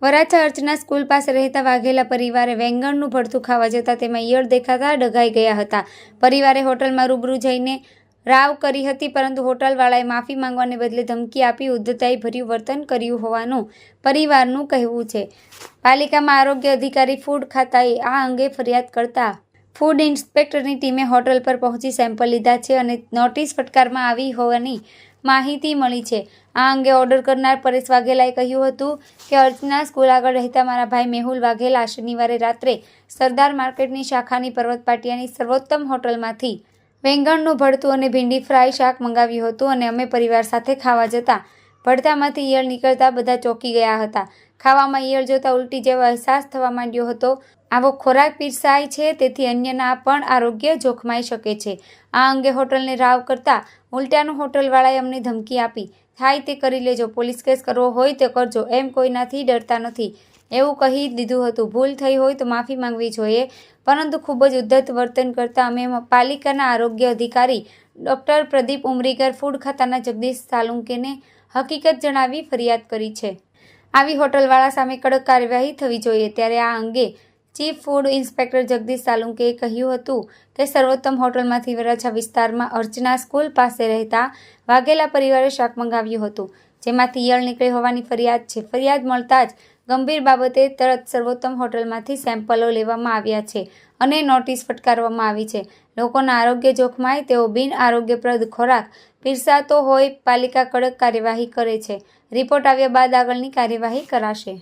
વરાછા અર્ચના school પાસે રહેતા વાઘેલા પરિવારે વેંગણનું ભરતું ખાવા જતાં તેમાં ઈયળ દેખાતા ડઘાઈ ગયા હતા. પરિવારે હોટલમાં રૂબરૂ જઈને રાવ કરી હતી, પરંતુ હોટલવાળાએ માફી માંગવાને બદલે ધમકી આપી ઉદ્ધતાઈ ભર્યું વર્તન કર્યું હોવાનું પરિવારનું કહેવું છે. પાલિકામાં આરોગ્ય અધિકારી ફૂડ ખાતાએ આ અંગે ફરિયાદ કરતા ફૂડ ઇન્સ્પેક્ટરની ટીમે હોટલ પર પહોંચી સેમ્પલ લીધા છે અને નોટિસ ફટકારવામાં આવી હોવાની માહિતી મળી છે. આ અંગે ઓર્ડર કરનાર પરેશ વાઘેલાએ કહ્યું હતું કે અર્ચના સ્કૂલ આગળ રહેતા મારા ભાઈ મેહુલ વાઘેલા શનિવારે રાત્રે સરદાર માર્કેટની શાખાની પર્વત પાટિયાની સર્વોત્તમ હોટલમાંથી વેંગણનું ભરતું અને ભીંડી ફ્રાય શાક મંગાવ્યું હતું અને અમે પરિવાર સાથે ખાવા જતા ભરતામાંથી ઈયળ નીકળતા બધા ચોંકી ગયા હતા. ખાવામાં ઈયળ જોતા ઉલટી જેવો અહેસાસ થવા માંડ્યો હતો. આવો ખોરાક પીરસાય છે, તેથી અન્યના પણ આરોગ્ય જોખમાઈ શકે છે. આ અંગે હોટલને રાવ કરતા ઉલટાનું હોટલવાળાએ અમને ધમકી આપી, થાય તે કરી લેજો, પોલીસ કેસ કરવો હોય તો કરજો, એમ કોઈનાથી ડરતા નથી એવું કહી દીધું હતું. ભૂલ થઈ હોય તો માફી માંગવી જોઈએ, પરંતુ ખૂબ જ ઉદ્ધત વર્તન કરતા અમે પાલિકાના આરોગ્ય અધિકારી ડૉક્ટર પ્રદીપ ઉમરીગર, ફૂડ ખાતાના જગદીશ સાલુંકેને હકીકત જણાવી ફરિયાદ કરી છે. આવી હોટલવાળા સામે કડક કાર્યવાહી થવી જોઈએ. ત્યારે આ અંગે ચીફ ફૂડ ઇન્સ્પેક્ટર જગદીશ સાલુંકેએ કહ્યું હતું કે સર્વોત્તમ હોટલમાંથી વરાછા વિસ્તારમાં અર્ચના સ્કૂલ પાસે રહેતા વાઘેલા પરિવારે શાક મંગાવ્યું હતું, જેમાંથી ઈયળ નીકળી હોવાની ફરિયાદ છે. ફરિયાદ મળતા જ ગંભીર બાબતે તરત સર્વોત્તમ હોટલમાંથી સેમ્પલો લેવામાં આવ્યા છે અને નોટિસ ફટકારવામાં આવી છે. લોકોના આરોગ્ય જોખમાય તેવો બિન આરોગ્યપ્રદ ખોરાક પીરસાતો હોય પાલિકા કડક કાર્યવાહી કરે છે. રિપોર્ટ આવ્યા બાદ આગળની કાર્યવાહી કરાશે.